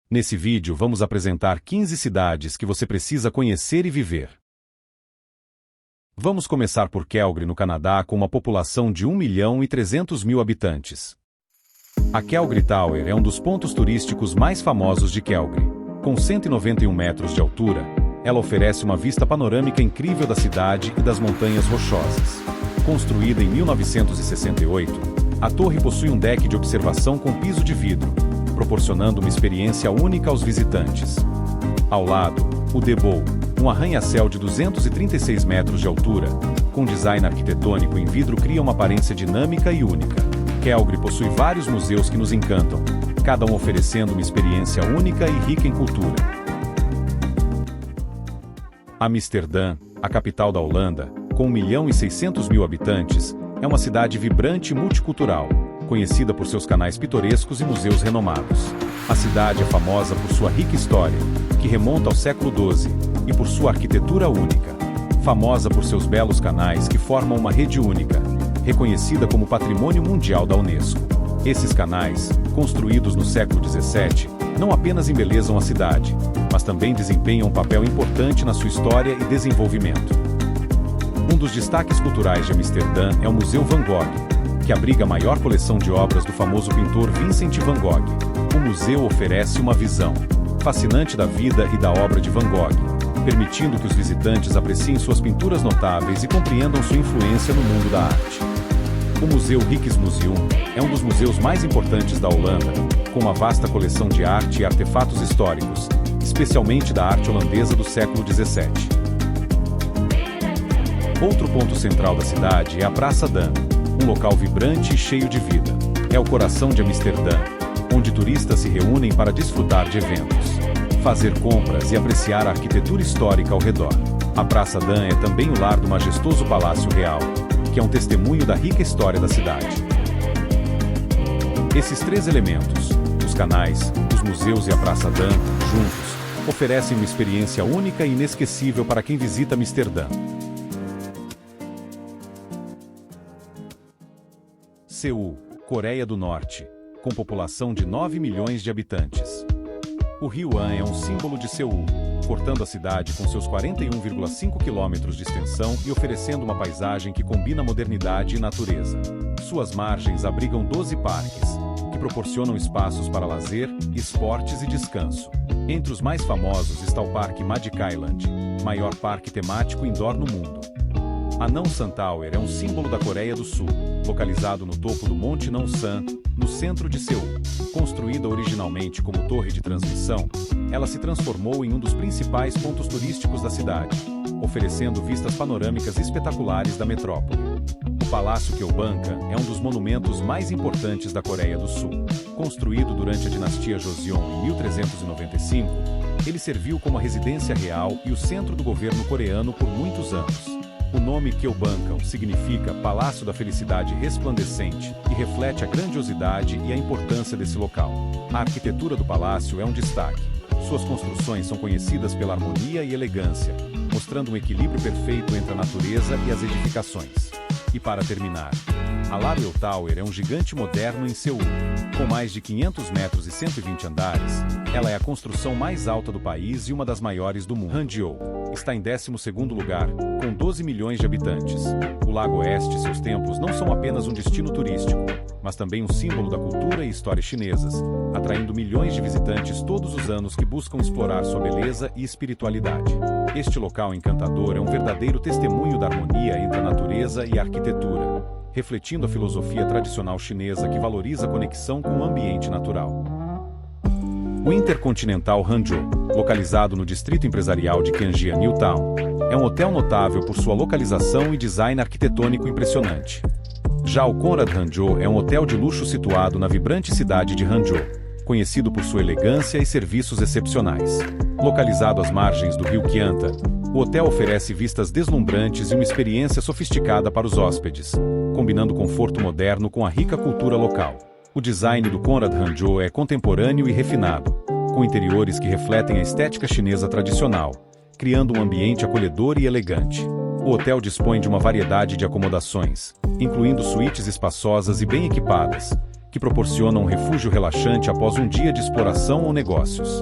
Nesse vídeo vamos apresentar 15 cidades que você precisa conhecer e viver. Vamos começar por Calgary, no Canadá, com uma população de 1.300.000 habitantes. A Calgary Tower é um dos pontos turísticos mais famosos de Calgary. Com 191 metros de altura, ela oferece uma vista panorâmica incrível da cidade e das montanhas rochosas. Construída em 1968, a torre possui um deck de observação com piso de vidro, proporcionando uma experiência única aos visitantes. Ao lado, o The Bow, um arranha-céu de 236 metros de altura, com design arquitetônico em vidro, cria uma aparência dinâmica e única. Calgary possui vários museus que nos encantam, cada um oferecendo uma experiência única e rica em cultura. Amsterdã, a capital da Holanda, com 1.600.000 habitantes, é uma cidade vibrante e multicultural, conhecida por seus canais pitorescos e museus renomados. A cidade é famosa por sua rica história, que remonta ao século XII, e por sua arquitetura única. Famosa por seus belos canais que formam uma rede única, reconhecida como Patrimônio Mundial da Unesco. Esses canais, construídos no século XVII, não apenas embelezam a cidade, mas também desempenham um papel importante na sua história e desenvolvimento. Um dos destaques culturais de Amsterdã é o Museu Van Gogh, que abriga a maior coleção de obras do famoso pintor Vincent van Gogh. O museu oferece uma visão fascinante da vida e da obra de Van Gogh, permitindo que os visitantes apreciem suas pinturas notáveis e compreendam sua influência no mundo da arte. O Museu Rijksmuseum é um dos museus mais importantes da Holanda, com uma vasta coleção de arte e artefatos históricos, especialmente da arte holandesa do século XVII. Outro ponto central da cidade é a Praça Dam, um local vibrante e cheio de vida. É o coração de Amsterdã, onde turistas se reúnem para desfrutar de eventos, fazer compras e apreciar a arquitetura histórica ao redor. A Praça Dam é também o lar do majestoso Palácio Real, que é um testemunho da rica história da cidade. Esses três elementos, os canais, os museus e a Praça Dam, juntos, oferecem uma experiência única e inesquecível para quem visita Amsterdã. Seul, Coreia do Norte, com população de 9 milhões de habitantes. O rio Han é um símbolo de Seul, cortando a cidade com seus 41,5 quilômetros de extensão e oferecendo uma paisagem que combina modernidade e natureza. Suas margens abrigam 12 parques, que proporcionam espaços para lazer, esportes e descanso. Entre os mais famosos está o Parque Magic Island, maior parque temático indoor no mundo. A Namsan Tower é um símbolo da Coreia do Sul, localizado no topo do Monte Namsan, no centro de Seul. Construída originalmente como torre de transmissão, ela se transformou em um dos principais pontos turísticos da cidade, oferecendo vistas panorâmicas espetaculares da metrópole. O Palácio Gyeongbokgung é um dos monumentos mais importantes da Coreia do Sul. Construído durante a dinastia Joseon em 1395, ele serviu como a residência real e o centro do governo coreano por muitos anos. O nome Gyeongbokgung significa Palácio da Felicidade Resplandecente e reflete a grandiosidade e a importância desse local. A arquitetura do palácio é um destaque. Suas construções são conhecidas pela harmonia e elegância, mostrando um equilíbrio perfeito entre a natureza e as edificações. E para terminar, a Larwell Tower é um gigante moderno em Seul. Com mais de 500 metros e 120 andares, ela é a construção mais alta do país e uma das maiores do mundo. Hanjeou está em 12º lugar, com 12 milhões de habitantes. O Lago Oeste e seus templos não são apenas um destino turístico, mas também um símbolo da cultura e história chinesas, atraindo milhões de visitantes todos os anos que buscam explorar sua beleza e espiritualidade. Este local encantador é um verdadeiro testemunho da harmonia entre a natureza e a arquitetura, refletindo a filosofia tradicional chinesa que valoriza a conexão com o ambiente natural. O Intercontinental Hanzhou, localizado no distrito empresarial de Gangjia New Town, é um hotel notável por sua localização e design arquitetônico impressionante. Já o Conrad Hanzhou é um hotel de luxo situado na vibrante cidade de Hanzhou, conhecido por sua elegância e serviços excepcionais. Localizado às margens do rio Qianta, o hotel oferece vistas deslumbrantes e uma experiência sofisticada para os hóspedes, combinando conforto moderno com a rica cultura local. O design do Conrad Hanzhou é contemporâneo e refinado, com interiores que refletem a estética chinesa tradicional, criando um ambiente acolhedor e elegante. O hotel dispõe de uma variedade de acomodações, incluindo suítes espaçosas e bem equipadas, que proporciona um refúgio relaxante após um dia de exploração ou negócios.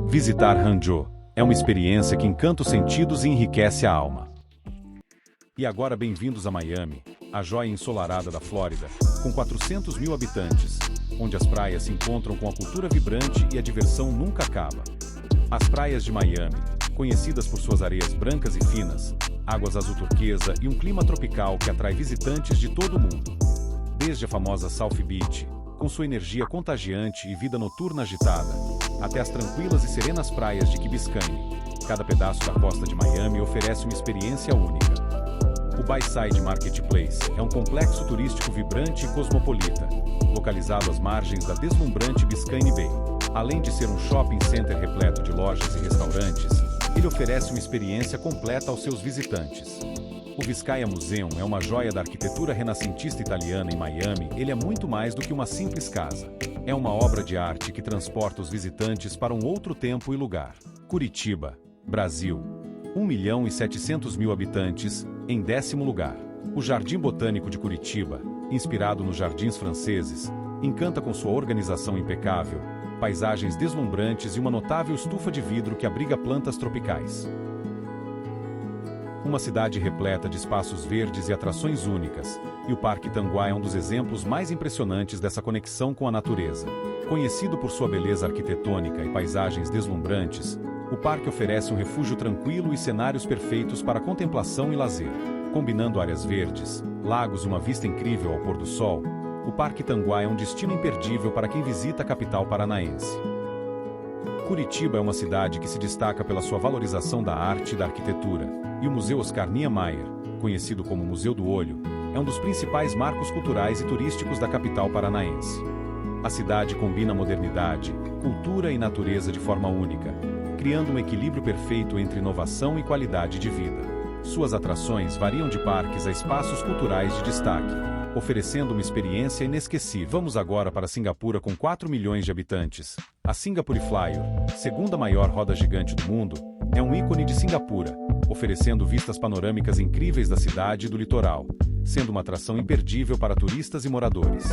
Visitar Hangzhou é uma experiência que encanta os sentidos e enriquece a alma. E agora bem-vindos a Miami, a joia ensolarada da Flórida, com 400 mil habitantes, onde as praias se encontram com a cultura vibrante e a diversão nunca acaba. As praias de Miami, conhecidas por suas areias brancas e finas, águas azul turquesa e um clima tropical que atrai visitantes de todo o mundo. Desde a famosa South Beach, com sua energia contagiante e vida noturna agitada, até as tranquilas e serenas praias de Key Biscayne, cada pedaço da costa de Miami oferece uma experiência única. O Bayside Marketplace é um complexo turístico vibrante e cosmopolita, localizado às margens da deslumbrante Biscayne Bay. Além de ser um shopping center repleto de lojas e restaurantes, ele oferece uma experiência completa aos seus visitantes. O Vizcaya Museum é uma joia da arquitetura renascentista italiana em Miami. Ele é muito mais do que uma simples casa. É uma obra de arte que transporta os visitantes para um outro tempo e lugar. Curitiba, Brasil. 1.700.000 habitantes, em 10º lugar. O Jardim Botânico de Curitiba, inspirado nos jardins franceses, encanta com sua organização impecável, paisagens deslumbrantes e uma notável estufa de vidro que abriga plantas tropicais. Uma cidade repleta de espaços verdes e atrações únicas, e o Parque Tanguá é um dos exemplos mais impressionantes dessa conexão com a natureza. Conhecido por sua beleza arquitetônica e paisagens deslumbrantes, o parque oferece um refúgio tranquilo e cenários perfeitos para contemplação e lazer. Combinando áreas verdes, lagos e uma vista incrível ao pôr do sol, o Parque Tanguá é um destino imperdível para quem visita a capital paranaense. Curitiba é uma cidade que se destaca pela sua valorização da arte e da arquitetura, e o Museu Oscar Niemeyer, conhecido como Museu do Olho, é um dos principais marcos culturais e turísticos da capital paranaense. A cidade combina modernidade, cultura e natureza de forma única, criando um equilíbrio perfeito entre inovação e qualidade de vida. Suas atrações variam de parques a espaços culturais de destaque, oferecendo uma experiência inesquecível. Vamos agora para Singapura com 4 milhões de habitantes. A Singapore Flyer, segunda maior roda gigante do mundo, é um ícone de Singapura, oferecendo vistas panorâmicas incríveis da cidade e do litoral, sendo uma atração imperdível para turistas e moradores.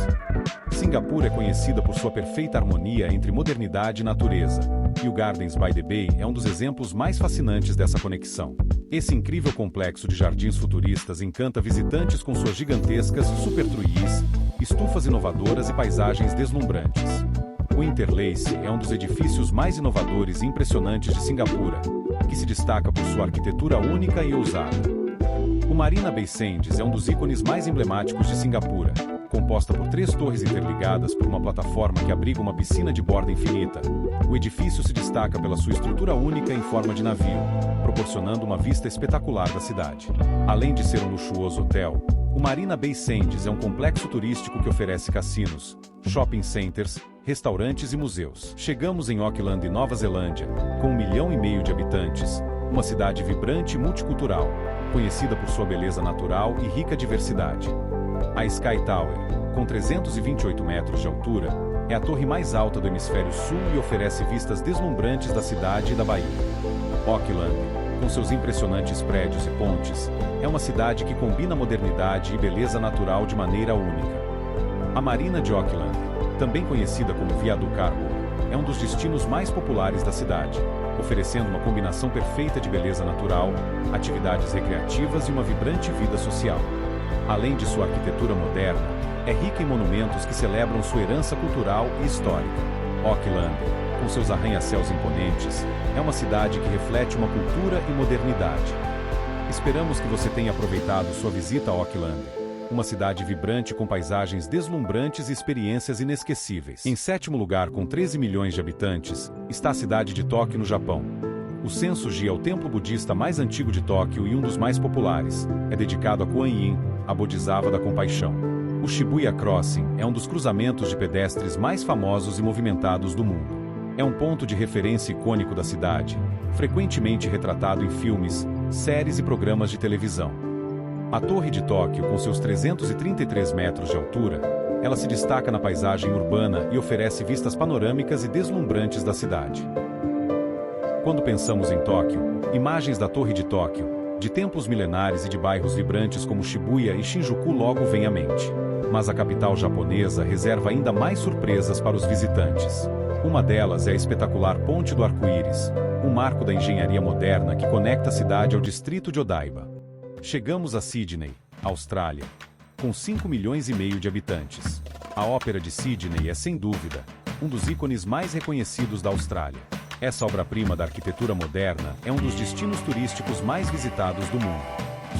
Singapura é conhecida por sua perfeita harmonia entre modernidade e natureza, e o Gardens by the Bay é um dos exemplos mais fascinantes dessa conexão. Esse incrível complexo de jardins futuristas encanta visitantes com suas gigantescas supertruís, estufas inovadoras e paisagens deslumbrantes. O Interlace é um dos edifícios mais inovadores e impressionantes de Singapura, que se destaca por sua arquitetura única e ousada. O Marina Bay Sands é um dos ícones mais emblemáticos de Singapura, composta por 3 torres interligadas por uma plataforma que abriga uma piscina de borda infinita. O edifício se destaca pela sua estrutura única em forma de navio, proporcionando uma vista espetacular da cidade. Além de ser um luxuoso hotel, o Marina Bay Sands é um complexo turístico que oferece cassinos, shopping centers, restaurantes e museus. Chegamos em Auckland, Nova Zelândia, com 1,5 milhão de habitantes, uma cidade vibrante e multicultural, conhecida por sua beleza natural e rica diversidade. A Sky Tower, com 328 metros de altura, é a torre mais alta do hemisfério sul e oferece vistas deslumbrantes da cidade e da Bahia. Auckland, com seus impressionantes prédios e pontes, é uma cidade que combina modernidade e beleza natural de maneira única. A Marina de Auckland, também conhecida como Viaduct Harbour, é um dos destinos mais populares da cidade, oferecendo uma combinação perfeita de beleza natural, atividades recreativas e uma vibrante vida social. Além de sua arquitetura moderna, é rica em monumentos que celebram sua herança cultural e histórica. Auckland, com seus arranha-céus imponentes, é uma cidade que reflete uma cultura e modernidade. Esperamos que você tenha aproveitado sua visita a Auckland, uma cidade vibrante com paisagens deslumbrantes e experiências inesquecíveis. Em 7º lugar, com 13 milhões de habitantes, está a cidade de Tóquio, no Japão. O Sensoji é o templo budista mais antigo de Tóquio e um dos mais populares. É dedicado a Kuan Yin, a Bodhisattva da Compaixão. O Shibuya Crossing é um dos cruzamentos de pedestres mais famosos e movimentados do mundo. É um ponto de referência icônico da cidade, frequentemente retratado em filmes, séries e programas de televisão. A Torre de Tóquio, com seus 333 metros de altura, ela se destaca na paisagem urbana e oferece vistas panorâmicas e deslumbrantes da cidade. Quando pensamos em Tóquio, imagens da Torre de Tóquio, de templos milenares e de bairros vibrantes como Shibuya e Shinjuku logo vêm à mente. Mas a capital japonesa reserva ainda mais surpresas para os visitantes. Uma delas é a espetacular Ponte do Arco-Íris, um marco da engenharia moderna que conecta a cidade ao distrito de Odaiba. Chegamos a Sydney, Austrália, com 5,5 milhões de habitantes. A Ópera de Sydney é, sem dúvida, um dos ícones mais reconhecidos da Austrália. Essa obra-prima da arquitetura moderna é um dos destinos turísticos mais visitados do mundo.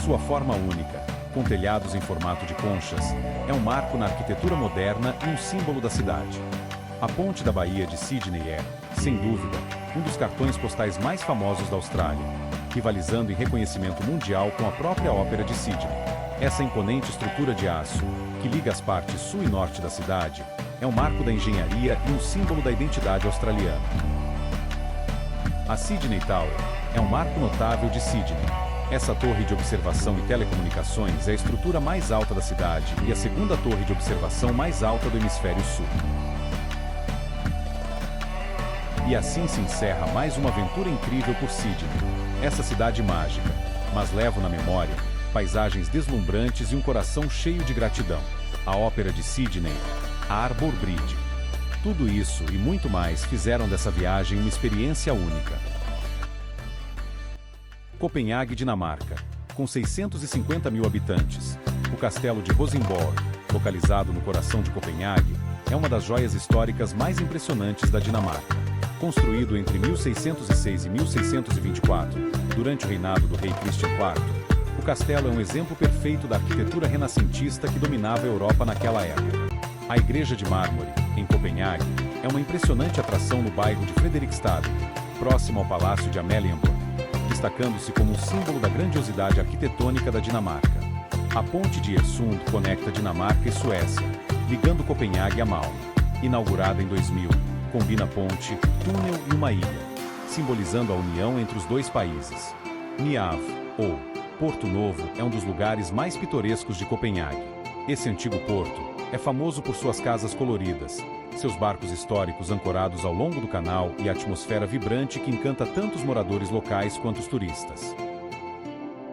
Sua forma única, com telhados em formato de conchas, é um marco na arquitetura moderna e um símbolo da cidade. A Ponte da Baía de Sydney é, sem dúvida, um dos cartões postais mais famosos da Austrália, rivalizando em reconhecimento mundial com a própria Ópera de Sydney. Essa imponente estrutura de aço, que liga as partes sul e norte da cidade, é um marco da engenharia e um símbolo da identidade australiana. A Sydney Tower é um marco notável de Sydney. Essa torre de observação e telecomunicações é a estrutura mais alta da cidade e a segunda torre de observação mais alta do hemisfério sul. E assim se encerra mais uma aventura incrível por Sydney. Essa cidade mágica, mas levo na memória paisagens deslumbrantes e um coração cheio de gratidão. A Ópera de Sydney, a Harbour Bridge. Tudo isso e muito mais fizeram dessa viagem uma experiência única. Copenhague, Dinamarca, com 650 mil habitantes. O castelo de Rosenborg, localizado no coração de Copenhague, é uma das joias históricas mais impressionantes da Dinamarca. Construído entre 1606 e 1624, durante o reinado do rei Christian IV, o castelo é um exemplo perfeito da arquitetura renascentista que dominava a Europa naquela época. A Igreja de Mármore, em Copenhague, é uma impressionante atração no bairro de Fredrikstad, próximo ao Palácio de Amalienborg, destacando-se como um símbolo da grandiosidade arquitetônica da Dinamarca. A Ponte de Øresund conecta Dinamarca e Suécia, ligando Copenhague a Malmö. Inaugurada em 2000, combina ponte, túnel e uma ilha, simbolizando a união entre os dois países. Niave, ou Porto Novo, é um dos lugares mais pitorescos de Copenhague. Esse antigo porto é famoso por suas casas coloridas, seus barcos históricos ancorados ao longo do canal e a atmosfera vibrante que encanta tanto os moradores locais quanto os turistas.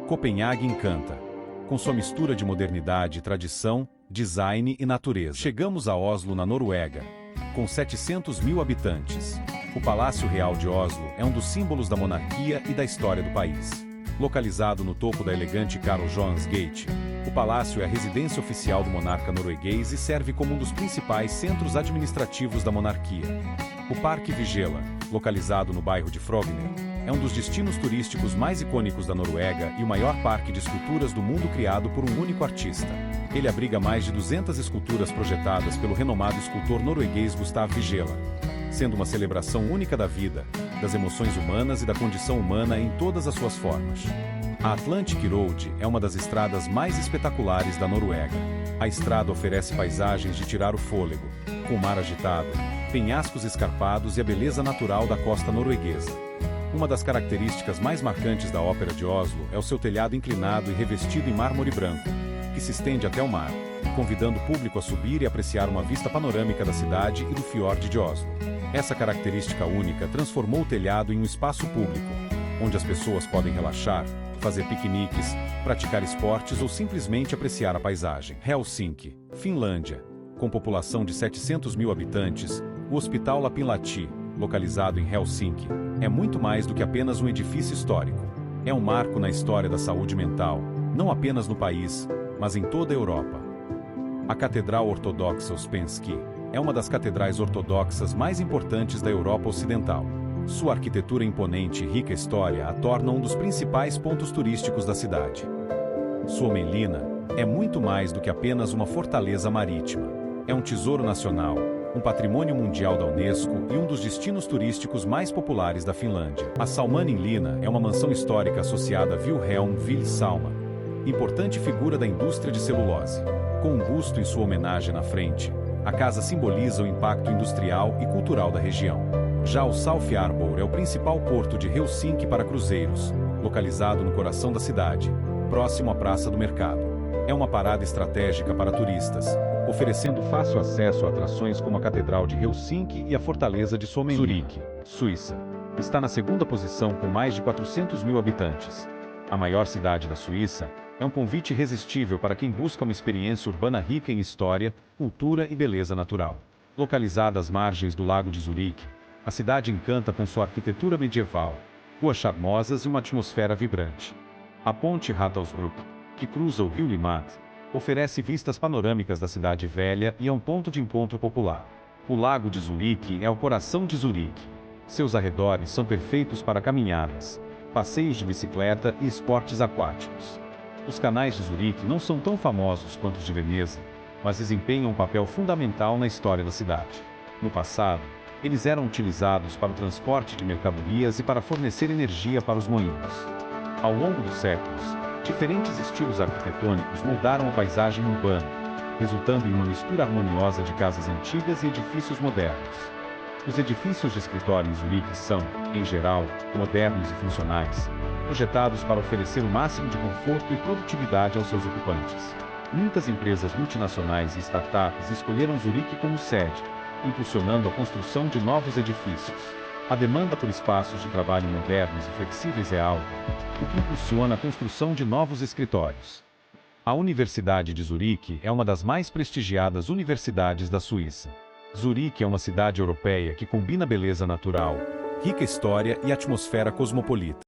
Copenhague encanta, com sua mistura de modernidade, tradição, design e natureza. Chegamos a Oslo, na Noruega, com 700 mil habitantes. O Palácio Real de Oslo é um dos símbolos da monarquia e da história do país. Localizado no topo da elegante Karl Johans Gate, o palácio é a residência oficial do monarca norueguês e serve como um dos principais centros administrativos da monarquia. O Parque Vigela, localizado no bairro de Frogner, é um dos destinos turísticos mais icônicos da Noruega e o maior parque de esculturas do mundo criado por um único artista. Ele abriga mais de 200 esculturas projetadas pelo renomado escultor norueguês Gustav Vigela, sendo uma celebração única da vida, das emoções humanas e da condição humana em todas as suas formas. A Atlantic Road é uma das estradas mais espetaculares da Noruega. A estrada oferece paisagens de tirar o fôlego, com o mar agitado, penhascos escarpados e a beleza natural da costa norueguesa. Uma das características mais marcantes da Ópera de Oslo é o seu telhado inclinado e revestido em mármore branco, que se estende até o mar, convidando o público a subir e apreciar uma vista panorâmica da cidade e do fiord de Oslo. Essa característica única transformou o telhado em um espaço público, onde as pessoas podem relaxar, fazer piqueniques, praticar esportes ou simplesmente apreciar a paisagem. Helsinki, Finlândia. Com população de 700 mil habitantes, o Hospital Lapinlahti, localizado em Helsinki, é muito mais do que apenas um edifício histórico. É um marco na história da saúde mental, não apenas no país, mas em toda a Europa. A Catedral Ortodoxa Uspensky é uma das catedrais ortodoxas mais importantes da Europa Ocidental. Sua arquitetura imponente e rica história a torna um dos principais pontos turísticos da cidade. Suomenlinna é muito mais do que apenas uma fortaleza marítima. É um tesouro nacional, um patrimônio mundial da Unesco e um dos destinos turísticos mais populares da Finlândia. A Salmaninlinna é uma mansão histórica associada a Wilhelm Ville Salma, importante figura da indústria de celulose. Com um busto em sua homenagem na frente, a casa simboliza o impacto industrial e cultural da região. Já o South Harbour é o principal porto de Helsinki para cruzeiros, localizado no coração da cidade, próximo à Praça do Mercado. É uma parada estratégica para turistas, oferecendo fácil acesso a atrações como a Catedral de Helsinki e a Fortaleza de Suomenlinna. Zurique, Suíça. Está na segunda posição com mais de 400 mil habitantes. A maior cidade da Suíça, É um convite irresistível para quem busca uma experiência urbana rica em história, cultura e beleza natural. Localizada às margens do Lago de Zurique, a cidade encanta com sua arquitetura medieval, ruas charmosas e uma atmosfera vibrante. A ponte Rattelsbrück, que cruza o rio Limmat, oferece vistas panorâmicas da cidade velha e é um ponto de encontro popular. O Lago de Zurique é o coração de Zurique. Seus arredores são perfeitos para caminhadas, passeios de bicicleta e esportes aquáticos. Os canais de Zurique não são tão famosos quanto os de Veneza, mas desempenham um papel fundamental na história da cidade. No passado, eles eram utilizados para o transporte de mercadorias e para fornecer energia para os moinhos. Ao longo dos séculos, diferentes estilos arquitetônicos moldaram a paisagem urbana, resultando em uma mistura harmoniosa de casas antigas e edifícios modernos. Os edifícios de escritório em Zurique são, em geral, modernos e funcionais, projetados para oferecer o máximo de conforto e produtividade aos seus ocupantes. Muitas empresas multinacionais e startups escolheram Zurique como sede, impulsionando a construção de novos edifícios. A demanda por espaços de trabalho modernos e flexíveis é alta, o que impulsiona a construção de novos escritórios. A Universidade de Zurique é uma das mais prestigiadas universidades da Suíça. Zurique é uma cidade europeia que combina beleza natural, rica história e atmosfera cosmopolita.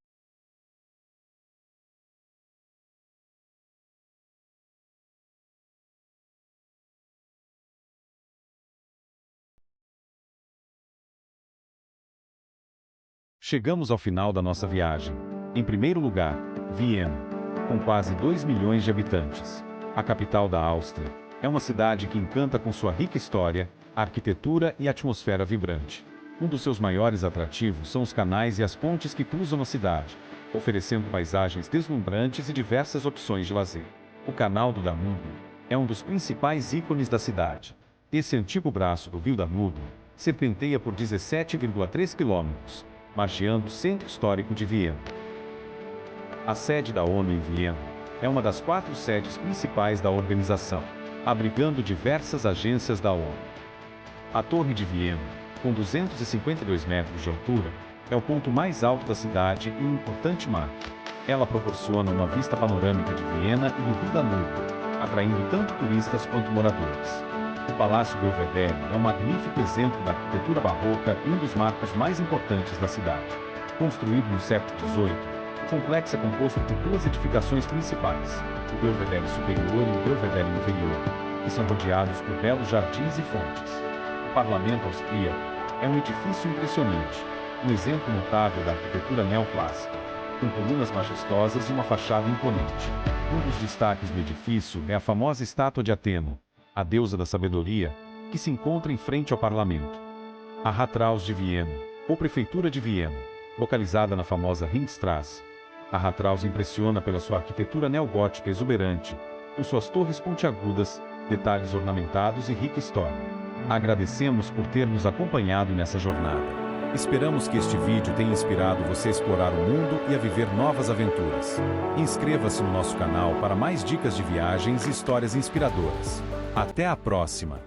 Chegamos ao final da nossa viagem. Em primeiro lugar, Viena, com quase 2 milhões de habitantes. A capital da Áustria, é uma cidade que encanta com sua rica história, arquitetura e atmosfera vibrante. Um dos seus maiores atrativos são os canais e as pontes que cruzam a cidade, oferecendo paisagens deslumbrantes e diversas opções de lazer. O Canal do Danúbio é um dos principais ícones da cidade. Esse antigo braço do rio Danúbio serpenteia por 17,3 quilômetros, margeando o centro histórico de Viena. A sede da ONU em Viena é uma das 4 sedes principais da organização, abrigando diversas agências da ONU. A Torre de Viena, com 252 metros de altura, é o ponto mais alto da cidade e um importante marco. Ela proporciona uma vista panorâmica de Viena e do rio Danúbio, atraindo tanto turistas quanto moradores. O Palácio Belvedere é um magnífico exemplo da arquitetura barroca e um dos marcos mais importantes da cidade. Construído no século XVIII, o complexo é composto por 2 edificações principais, o Belvedere Superior e o Belvedere Inferior, que são rodeados por belos jardins e fontes. O Parlamento Austríaco é um edifício impressionante, um exemplo notável da arquitetura neoclássica, com colunas majestosas e uma fachada imponente. Um dos destaques do edifício é a famosa estátua de Ateno, a deusa da sabedoria, que se encontra em frente ao parlamento. A Rathaus de Viena, ou Prefeitura de Viena, localizada na famosa Ringstraße. A Rathaus impressiona pela sua arquitetura neogótica exuberante, com suas torres pontiagudas, detalhes ornamentados e rica história. Agradecemos por ter nos acompanhado nessa jornada. Esperamos que este vídeo tenha inspirado você a explorar o mundo e a viver novas aventuras. Inscreva-se no nosso canal para mais dicas de viagens e histórias inspiradoras. Até a próxima!